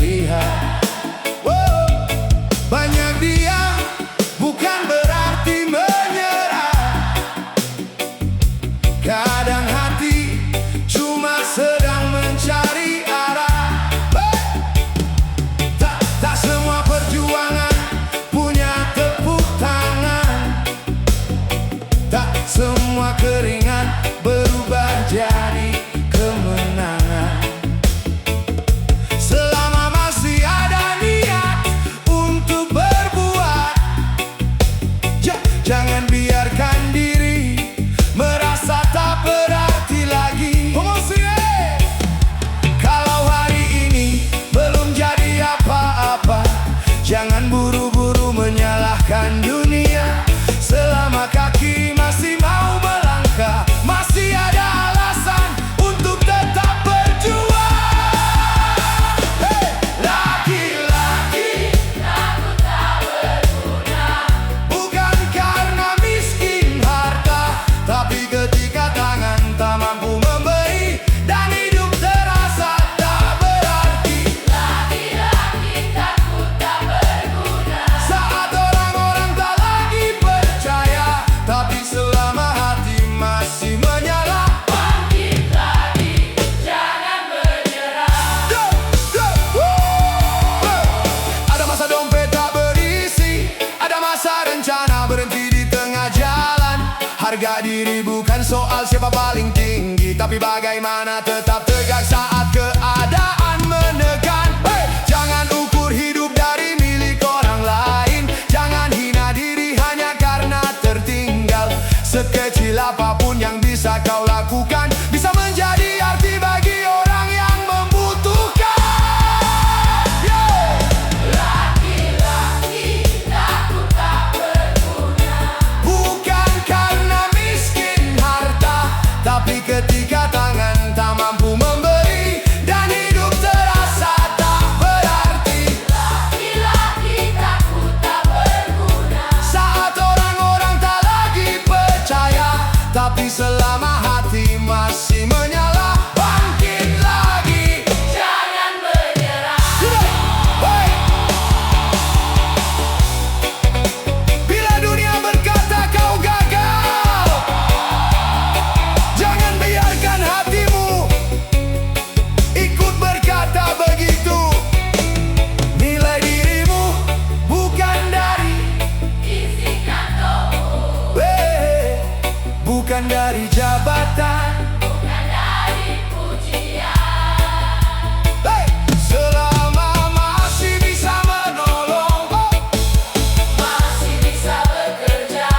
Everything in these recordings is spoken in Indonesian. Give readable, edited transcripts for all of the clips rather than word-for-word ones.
terlihat. Banyak diam bukan berarti menyerah. Kadang hati cuma sedang mencari arah. Tak semua perjuangan punya tepuk tangan. Tak semua keringat berubah jadi kemenangan. Selama masih ada niat untuk berbuat, jangan biarkan diri merasa tak berarti lagi. Kalau hari ini belum jadi apa-apa, jangan buru-buru menyalahkan dunia. Selama kaki masih mau melangkah, masih ada alasan untuk tetap berjuang. Laki-laki takut tak berguna, bukan karena miskin harta, tapi ketika tangan tak mampu memberi dan hidup terasa tak berarti. Laki-laki takut tak berguna, saat orang-orang tak lagi percaya, tapi selama hati masih menyala, bangkit lagi, jangan menyerah. Ada masa dompet tak berisi, ada masa rencana berhenti di tengah jalan. Harga diri bukan soal siapa paling tinggi, tapi bagaimana tetap tegak saat keadaan menekan. Jangan ukur hidup dari milik orang lain, jangan hina diri hanya karena tertinggal. Sekecil apapun yang bisa kau lakukan, bisa menjadi arti bagi orang yang membutuhkan. Laki-laki takut tak berguna, bukan karena miskin harta, tapi ketika tangan tak mampu memberi dan hidup terasa tak berarti. Laki-laki takut tak berguna, saat orang-orang tak lagi percaya, tapi selama hati masih menyala, bangkit lagi, jangan menyerah. Bila dunia berkata kau gagal, jangan biarkan hatimu ikut berkata begitu. Nilai dirimu bukan dari isi kantongmu, bukan dari jabatan, bukan dari pujian. Selama masih bisa menolong, masih bisa bekerja,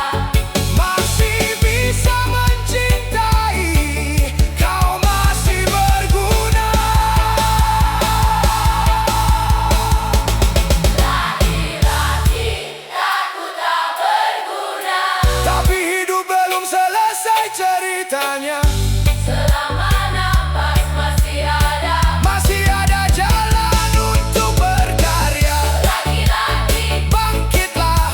masih bisa mencintai, kau masih berguna. Laki-laki takut tak berguna, tapi hidup belum selesai ceritanya. Selama nafas masih ada jalan untuk berkarya. Laki-laki bangkitlah,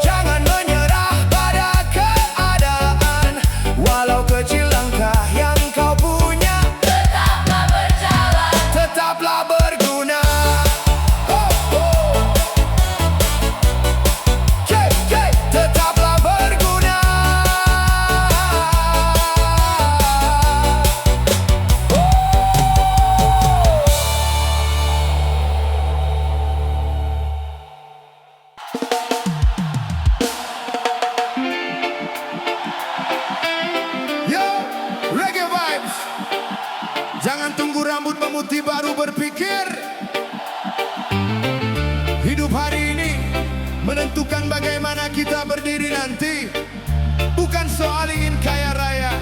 jangan menyerah pada keadaan. Walau kecil langkah yang kau punya, tetaplah berjalan, tetaplah berguna. Tetaplah berguna. Yo, reggae vibes. Jangan tunggu rambut memutih baru berpikir. Hidup hari ini menentukan bagaimana kita berdiri nanti. Bukan soal ingin kaya raya,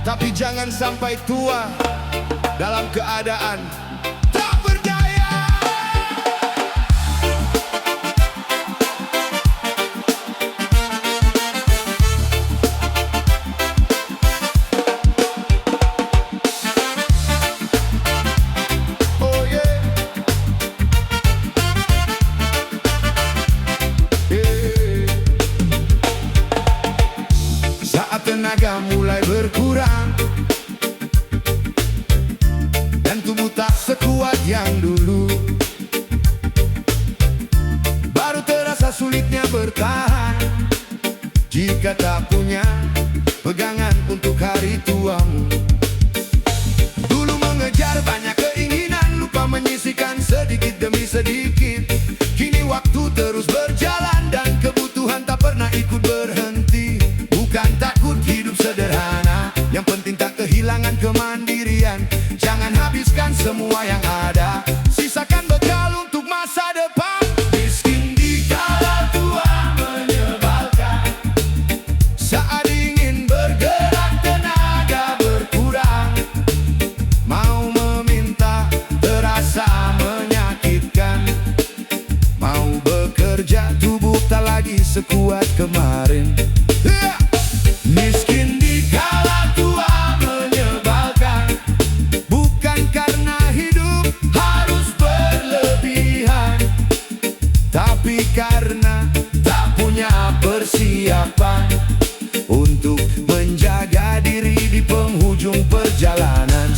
tapi jangan sampai tua dalam keadaan tak berdaya. Oh yeah. Saat tenaga mulai berkurang dan tubuh tak Dia tak punya pegangan untuk hari tuamu. Dulu mengejar banyak keinginan, lupa menyisihkan sedikit demi sedikit. Kini waktu terus berjalan dan kebutuhan tak pernah ikut berhenti. Bukan takut hidup sederhana, yang penting tak kehilangan kemandirian. Jangan habiskan semua yang ada, sisakan bekal untuk masa depan. Miskin di kala tua menyebalkan, saat ingin bergerak tenaga berkurang. Mau meminta terasa menyakitkan, mau bekerja tubuh tak lagi sekuat kemarin. Miskin di kala tua menyebalkan, bukan karena hidup harus berlebihan, tapi karena tak punya persiapan untuk menjaga diri di penghujung perjalanan.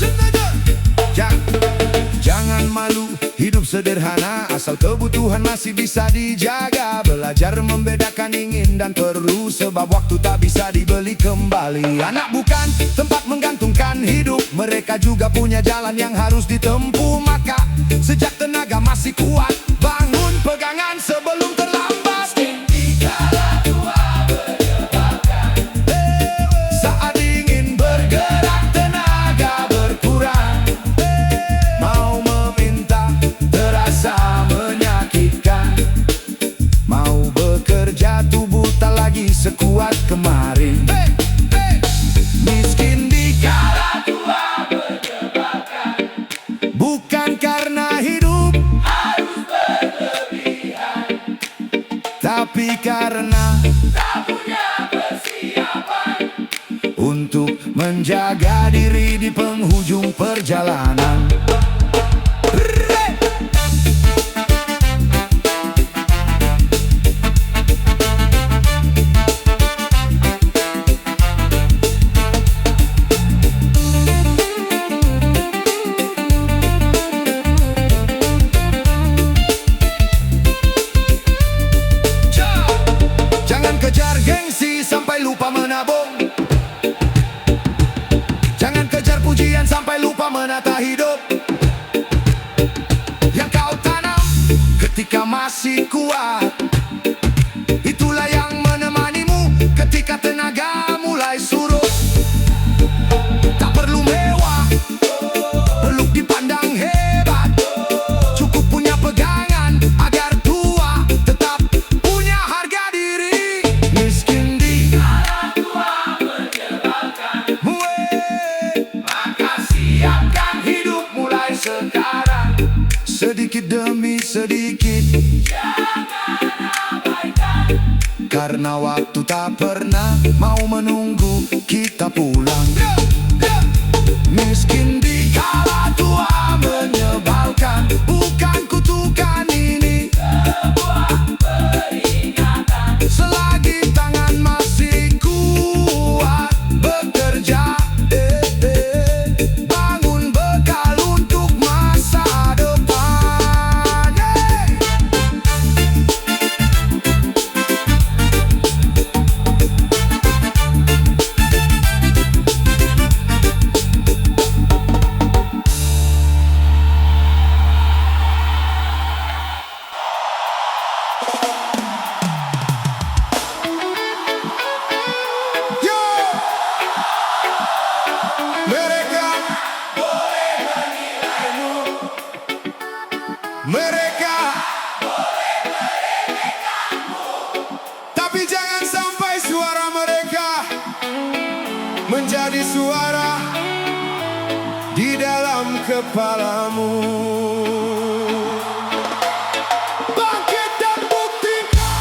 Jangan malu hidup sederhana, asal kebutuhan masih bisa dijaga. Belajar membedakan ingin dan perlu, sebab waktu tak bisa dibeli kembali. Anak bukan tempat menggantungkan hidup, mereka juga punya jalan yang harus ditempuh. Maka sejak tenaga masih kuat, bangun pegangan sebelum terlambat. Saat ingin bergerak tenaga berkurang, mau meminta terasa menyakitkan, mau bekerja tubuh tak lagi sekuat kemarin. Miskin di kala tua menyebalkan, bukan karena hidup harus berlebihan, tapi karena tak punya persiapan untuk menjaga diri di penghujung perjalanan. Jangan kejar gengsi sampai lupa menabung, jangan kejar pujian sampai lupa menata hidup yang kau tanam ketika masih kuat. Itulah yang menemanimu ketika tenaga mulai surut. Tak perlu mewah, perlu dipandang hebat, cukup punya pegangan agar tua tetap punya harga diri. Miskin di kala tua menyebalkan, maka siapkan hidup mulai sekarang. Sedikit demi sedikit, jangan abaikan, karena waktu tak pernah mau menunggu kita pulang. Miskin di kala tua menyebalkan, bukan kutukan ini, sebuah peringatan. Selagi tangan masih kuat bekerja, bangun bekal untuk masa depan. Yo! Mereka boleh menilaimu, mereka boleh meremehkanmu, tapi jangan sampai suara mereka menjadi suara di dalam kepalamu. Bangkit dan buktikan.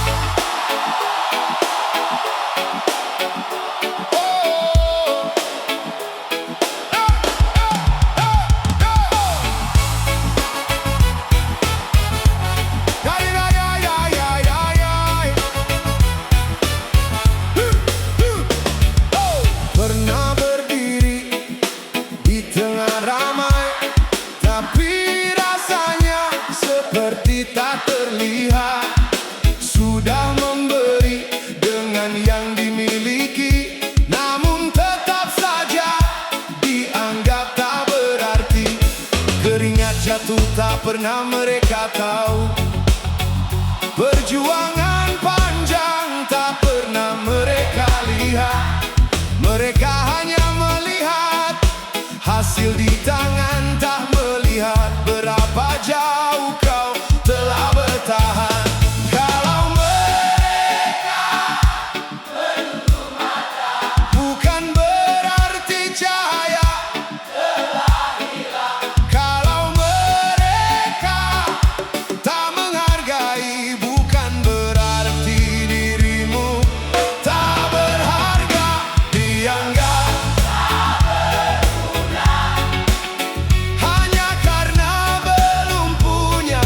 Pernah berdiri di tengah ramai, tapi pernah mereka tahu. Perjuangan panjang tak pernah mereka lihat. Mereka hanya melihat hasil di tangan, tak melihat berapa jauh kau telah bertahan. Kalau mereka menutup mata, bukan berarti cahaya telah hilang. Kalau mereka tak menghargai, bukan berarti dirimu tak berharga. Dianggap tak berguna hanya karena belum punya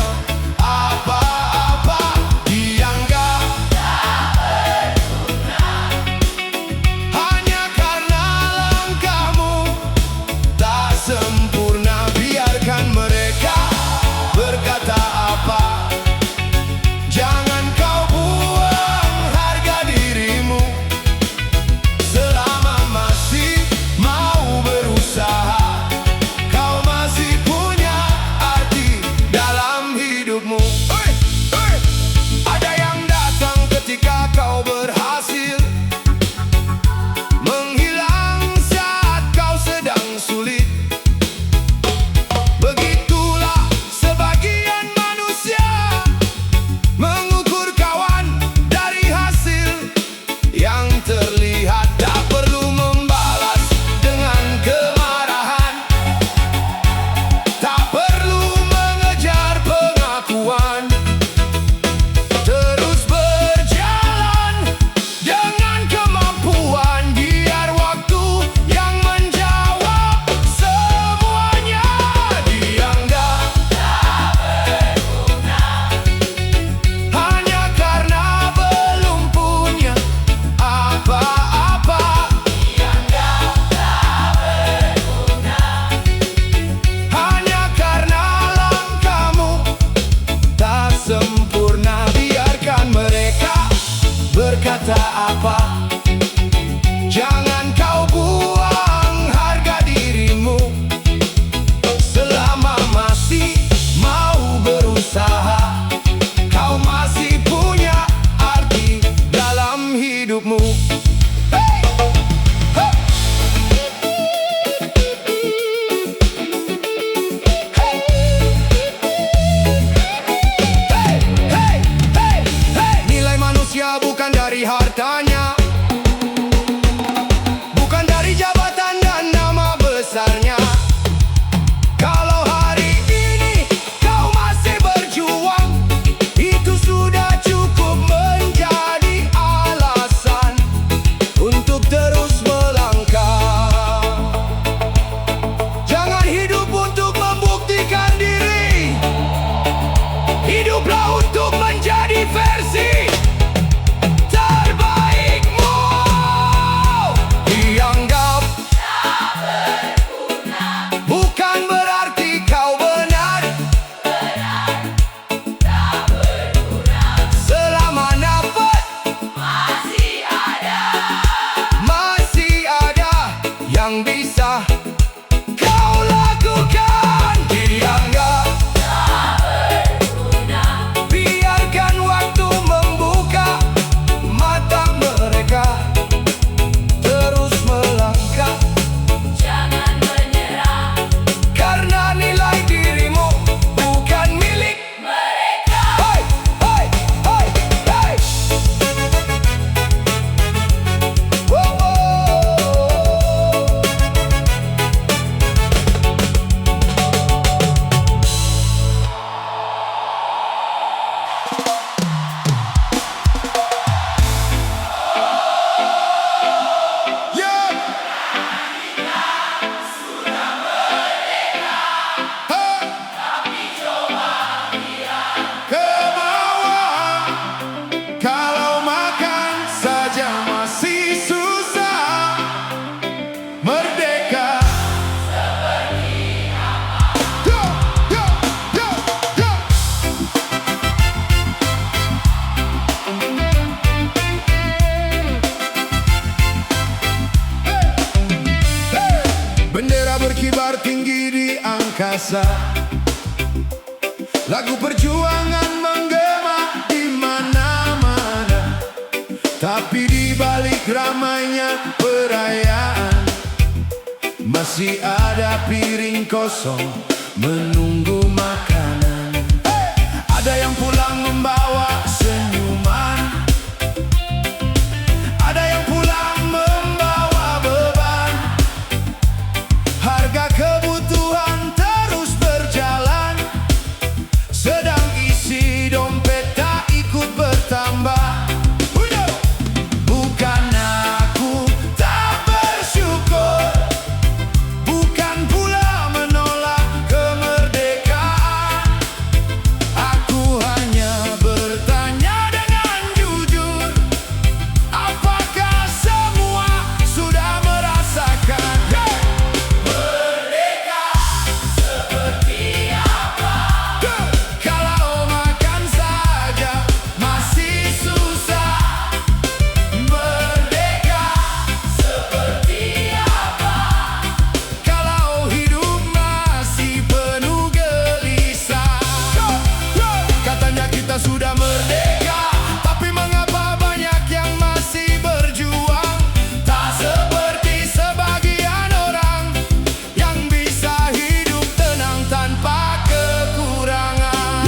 apa-apa. Dianggap tak berguna hanya karena langkahmu tak sempurna. Biarkan mereka berkata apa, jangan kau buang harga dirimu. Selama masih mau berusaha, kau masih punya arti dalam hidupmu. Ada yang datang ketika kau berhasil, menghilang saat kau sedang sulit. Begitulah sebagian manusia mengukur kawan dari hasil yang terlihat. Tak perlu membalas dengan kemarahan, tak perlu mengejar pengakuan. Terus berjalan dengan kemampuan, biar waktu yang menjawab semuanya. Dianggap tak berguna hanya karena belum punya apa-apa. Dianggap tak berguna hanya karena langkahmu tak sempurna. Biarkan mereka berkata apa, jangan kau buang harga dirimu. Selama masih mau berusaha, kau masih punya arti dalam hidupmu. Hey! Hey! Hey, hey, hey, hey. Nilai manusia bukan dari hartanya, bukan dari jabatan dan nama besarnya. Kalau hari ini kau masih berjuang, itu sudah cukup menjadi alasan untuk terus melangkah. Jangan hidup untuk membuktikan diri, hiduplah untuk menjadi versi terbaikmu. Dianggap tak berguna bukan berarti kau benar. Tak berguna selama nafas masih ada yang bisa kau lakukan. Dianggap tak berguna, biarkan waktu membuka mata mereka. Terus melangkah, jangan menyerah, karena nilai dirimu bukan milik mereka. Hai, hai, hai, hai. Wow, wow. Yeah. Hey. Ke bawah, kalau makan saja masih susah. Merdeka go, go, go, go. Bendera berkibar tinggi di angkasa, Lagu perjuangan menggema di mana-mana, tapi di balik ramainya perayaan masih ada piring kosong menunggu makanan. Ada yang pulang membawa senyuman, ada yang pulang membawa beban. Harga kebutuhan terus berjalan, sedang isi dompet tak ikut bertambah. Bukan aku tak bersyukur, bukan pula menolak kemerdekaan. Aku hanya bertanya dengan jujur, apakah semua sudah merasakan? Merdeka seperti apa? Kalau makan saja masih susah. Merdeka seperti apa? Kalau hidup masih penuh gelisah. Katanya kita sudah merdeka, tapi mengapa banyak yang masih berjuang? Tak seperti sebagian orang yang bisa hidup tenang tanpa kekurangan.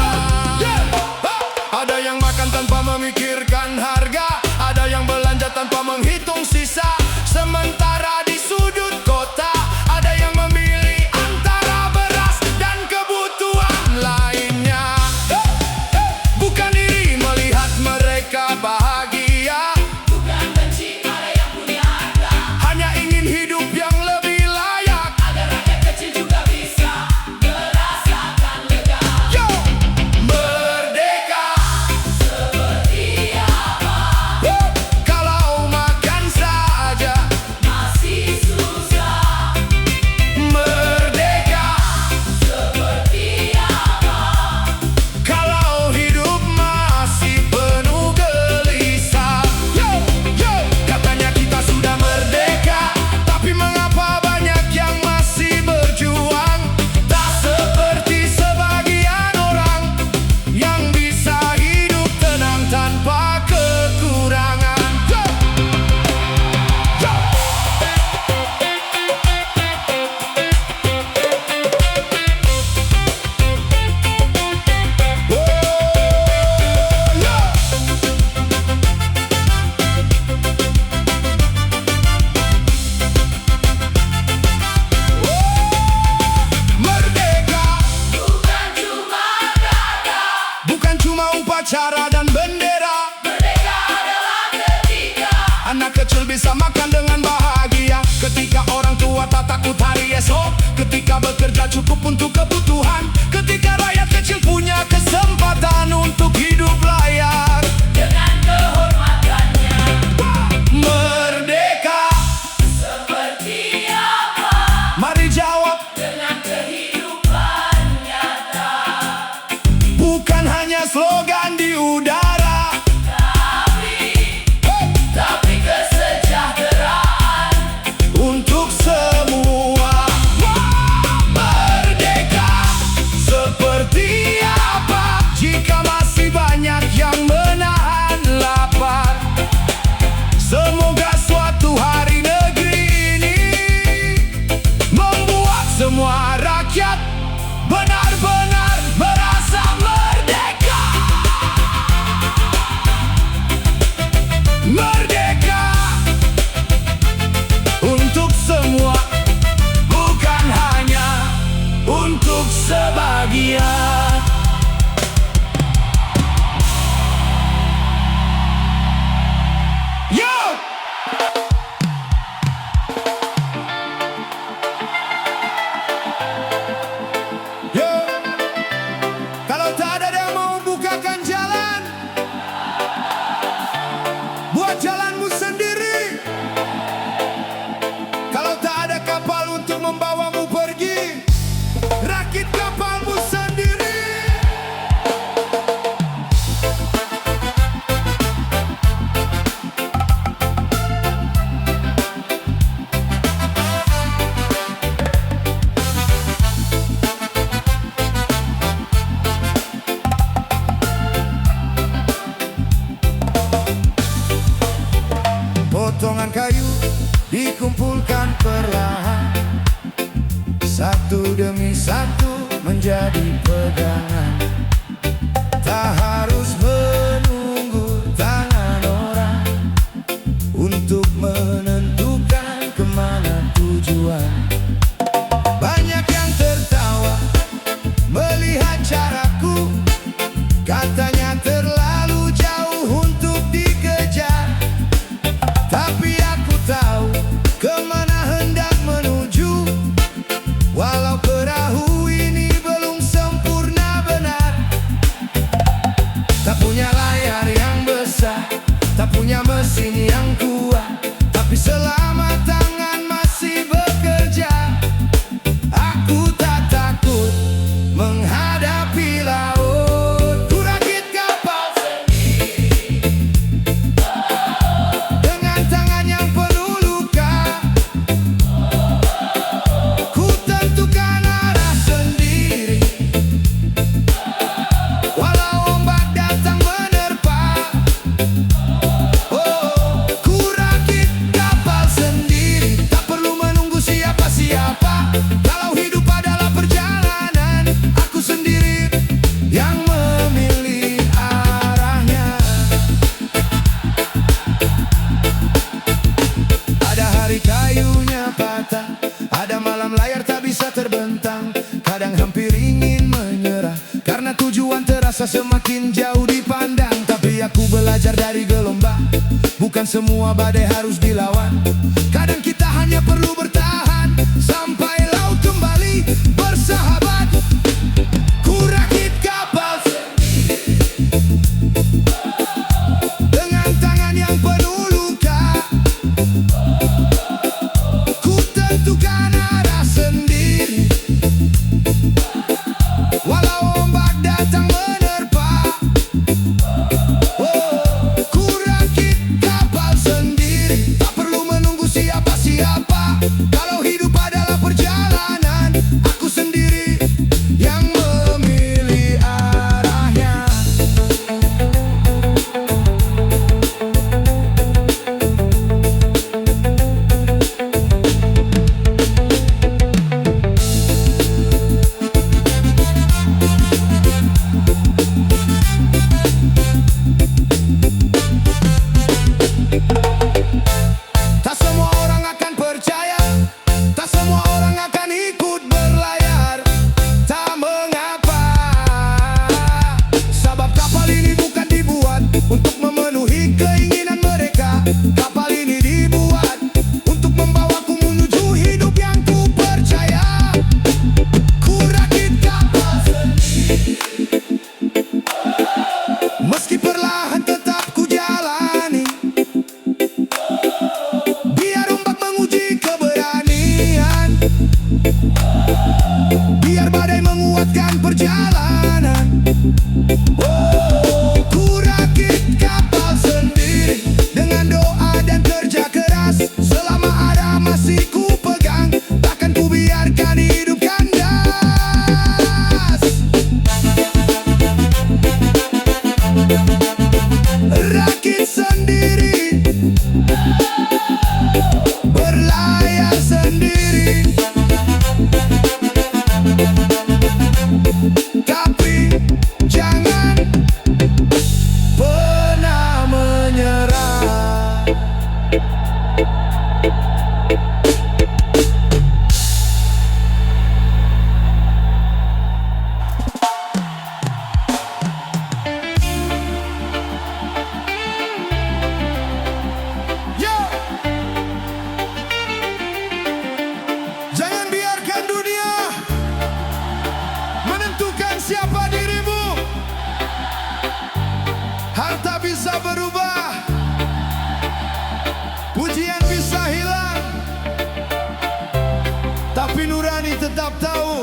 Ada yang makan tanpa memikirkan harga, ada yang belanja tanpa menghitung sisa. Sementara di sudut kota ada yang memilih antara beras dan kebutuhan lainnya. Bukan iri melihat mereka bahagia, bukan benci pada yang punya harta, hanya ingin hidup yang lebih layak agar rakyat kecil juga bisa merasakan lega. Yo! Merdeka seperti apa? Kalau makan saja masih susah. Merdeka seperti apa? Kalau hidup masih penuh gelisah. Katanya kita sudah merdeka, tapi mengapa banyak yang masih berjuang? Tak seperti sebagian orang yang bisa hidup tenang tanpa kekurangan. Merdeka bukan cuma kata, bukan cuma upacara dan bendera. Merdeka adalah ketika anak kecil bisa makan dengan bahagia, ketika orang tua tak takut hari esok, ketika bekerja cukup untuk kebutuhan, ketika rakyat kecil punya kesempatan untuk hidup layak dengan kehormatannya. Merdeka seperti apa? Mari jawab dengan kehidupan nyata. Bukan hanya slogan di udara, tapi kesejahteraan untuk semua. Merdeka seperti apa jika masih banyak yang menahan lapar? Semoga suatu hari negeri ini membuat semua rakyat benar-benar merasa merdeka. Merdeka untuk semua, bukan hanya untuk sebagian. jadi pegangan. Tak harus menunggu tangan orang untuk menentukan kemana tujuan. Banyak yang tertawa melihat caraku, katanya terlalu jauh untuk dikejar. Tapi aku tahu kemana hendak menuju, walau perahu ini belum sempurna benar. Tak punya layar yang besar, tak punya mesin yang kuat, tapi selama tangan masih bekerja, aku tak takut menghadapi laut. Ku rakit kapal sendiri dengan tangan yang penuh luka. Ku tentukan arah sendiri, walau ombak datang menerpa. Oh, ku rakit kapal sendiri, tak perlu menunggu siapa-siapa. Kalau hidup adalah perjalanan, aku sendiri yang memilih arahnya. Ada hari kayunya patah, ada malam layar tak bisa terbentang. Kadang hampir ingin menyerah karena tujuan terasa semakin jauh dipandang. Tapi aku belajar dari gelombang, bukan semua badai harus dilawan. Kadang kita hanya perlu bertahan sampai laut kembali bersahabat. Ku rakit kapal sendiri dengan tangan yang penuh luka. Ku tentukan arah sendiri, walau ombak datang menerpa. Oh, ku rakit kapal sendiri, tak perlu menunggu siapa-siapa. Kalau hidup adalah perjalanan, aku sendiri yang memilih arahnya. Tak semua orang akan percaya, tak semua orang akan ikut berlayar. Tak mengapa, sebab kapal ini bukan dibuat untuk memenuhi keinginan mereka. Kapal ini dibuat untuk membawaku menuju hidup yang ku percaya. Ku rakit kapal sendiri, meski perlahan tetap ku jalani. Biar ombak menguji keberanian, biar badai menguatkan perjalanan. Oh, ku rakit kapal sendiri dengan doa dan kerja keras. Selama arah masih ku pegang, takkan ku biarkan hidup kandas. Rakit sendiri, berlayar sendiri, tapi jangan pernah menyerah. Yo! Jangan biarkan dunia menentukan siapa dirimu. Harta bisa berubah, pujian bisa hilang, tapi nurani tetap tahu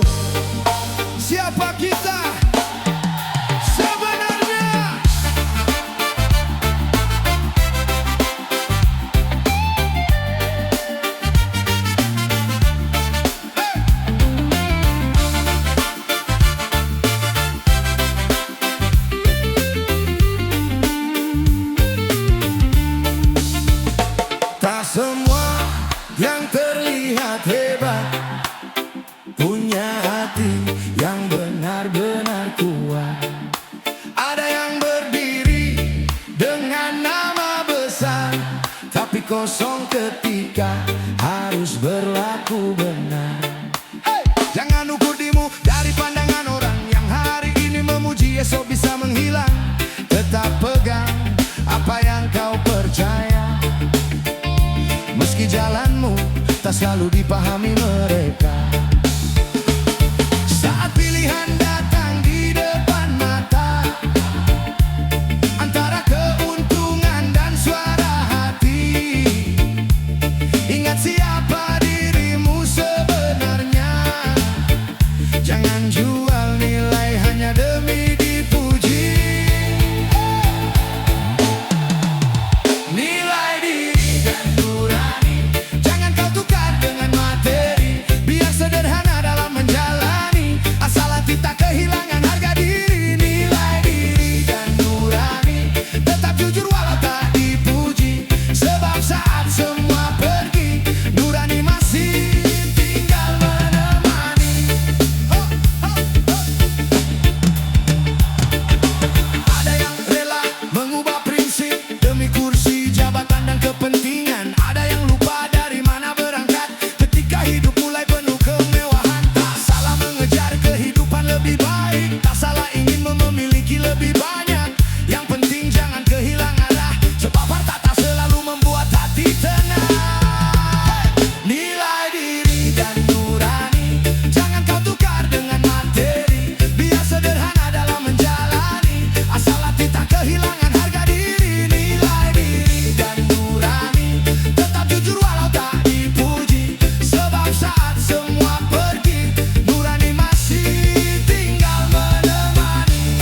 siapa kita sebenarnya. kosong ketika harus berlaku benar. Jangan ukur dirimu dari pandangan orang yang hari ini memuji esok bisa menghilang. Tetap pegang apa yang kau percaya, meski jalanmu tak selalu dipahami mereka. Saat pilihan datang di depan mata, antara keuntungan dan suara hati, ingat siapa dirimu sebenarnya. Jangan jual nilai hanya demi dipuji. Nilai diri dan nurani jangan kau tukar dengan materi. Biar sederhana dalam menjalani, asal hati tak kehilangan harga diri. Nilai diri dan nurani, tetap jujur walau tak dipuji. Sebab saat semua pergi, nurani masih tinggal menemani. Ada yang rela mengubah prinsip demi kursi, jabatan dan kepentingan. Ada yang lupa dari mana berangkat ketika hidup mulai penuh kemewahan. Tak salah mengejar kehidupan lebih baik, tak salah ingin memiliki lebih banyak. Yang penting jangan kehilangan arah, sebab harta tak selalu membuat hati tenang. Nilai diri dan nurani jangan kau tukar dengan materi. Biar sederhana dalam menjalani, asal hati tak kehilangan harga diri. Nilai diri dan nurani, tetap jujur walau tak dipuji. Sebab saat semua pergi, nurani masih tinggal menemani.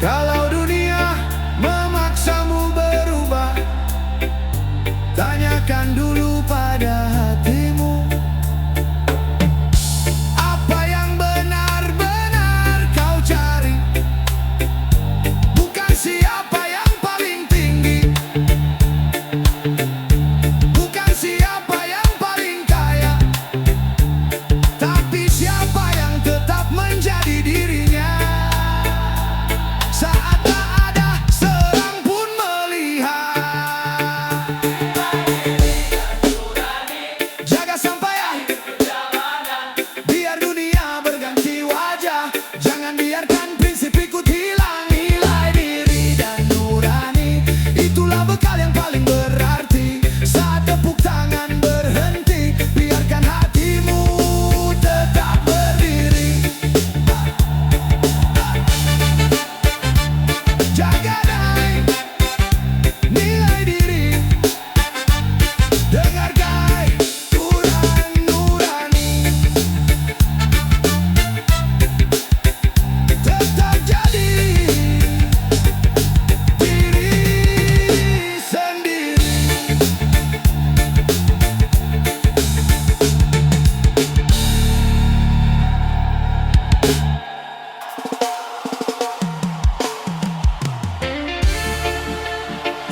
Kalau dunia memaksamu berubah, tanyakan dulu pada hatimu, apa yang benar-benar kau cari. Bukan siapa yang paling tinggi, bukan siapa yang paling kaya, tapi siapa yang tetap menjadi dirinya. Saat tak ada seorang pun melihat, jaga sampai akhir perjalanan. Biar dunia berganti wajah, jangan biarkan prinsip ikut hilang. Nilai diri dan nurani, itulah bekal yang paling berarti. Saat tepuk tangan berhenti, biarkan hatimu tetap berdiri. Jaga naik nilai diri, dengar gai kurang nurani, tetap jadi diri sendiri.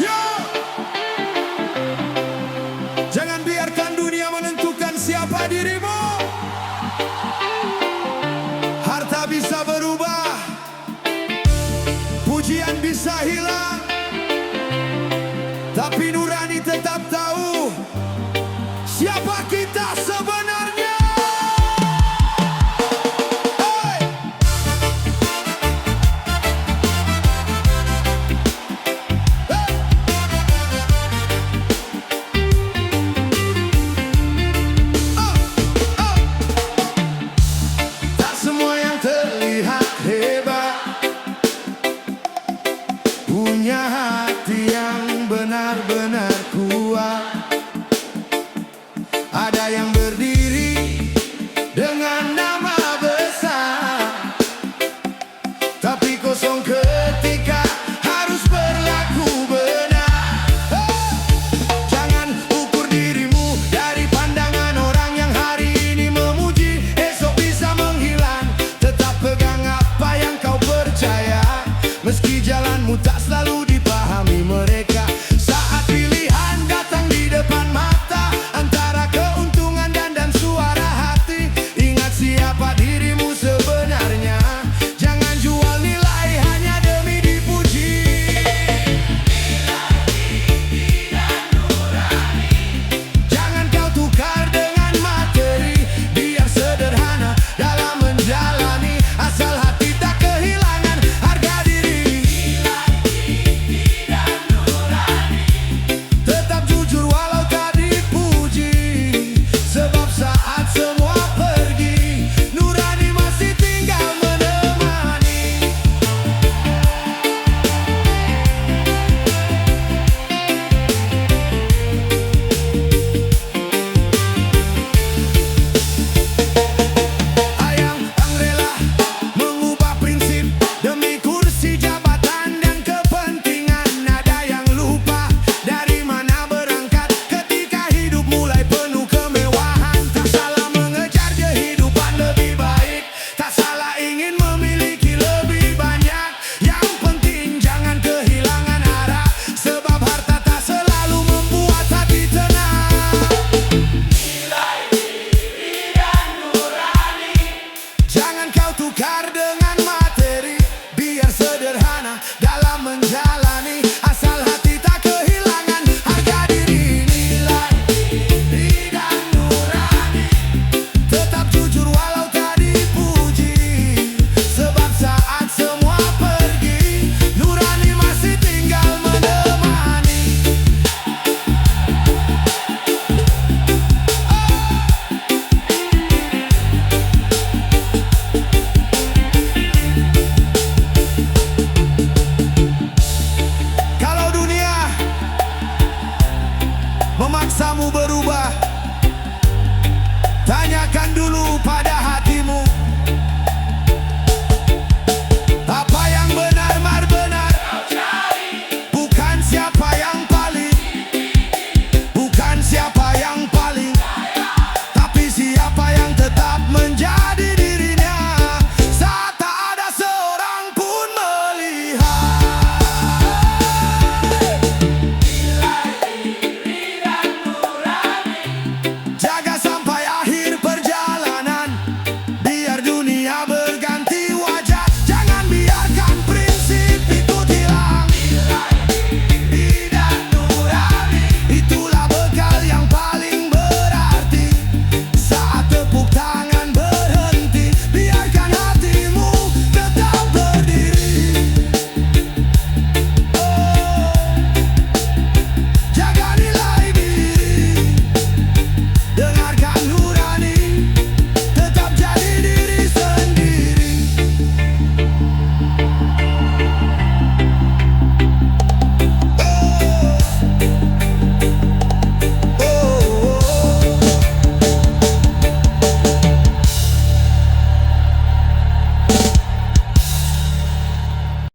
Yo! Jangan biarkan dunia menentukan siapa dirimu. Harta bisa berubah, pujian bisa hilang, tapi nurani tetap tahu siapa kita sebenarnya. Hey! Tak semua yang terlihat hebat punya hati yang benar-benar namun tak selalu dipahami mereka. Saat pilihan datang di depan mata, antara keuntungan dan suara hati, ingat siapa dirimu sebenarnya. Jangan jual nilai hanya demi dipuji. Nilai tinggi dan nurani jangan kau tukar dengan materi. Biar sederhana dalam menjalani, asal hati tak kehilangan harga diri. Nilai tinggi dan nurani tetap jujur walau tak dipuji. Sebab saat semua pergi, nurani masih tinggal menemani. Yang rela mengubah prinsip demi kursi, jabatan, dan kepentingan. Ada yang lupa dari mana berangkat ketika hidup mulai penuh kemewahan. Tak salah mengejar kehidupan lebih baik, tak salah ingin memiliki lebih banyak. Yang penting jangan kehilangan arah, sebab harta tak selalu membuat hati tenang. Nilai diri dan nurani jangan kau tukar dengan materi. Biar sederhana dalam menjalani,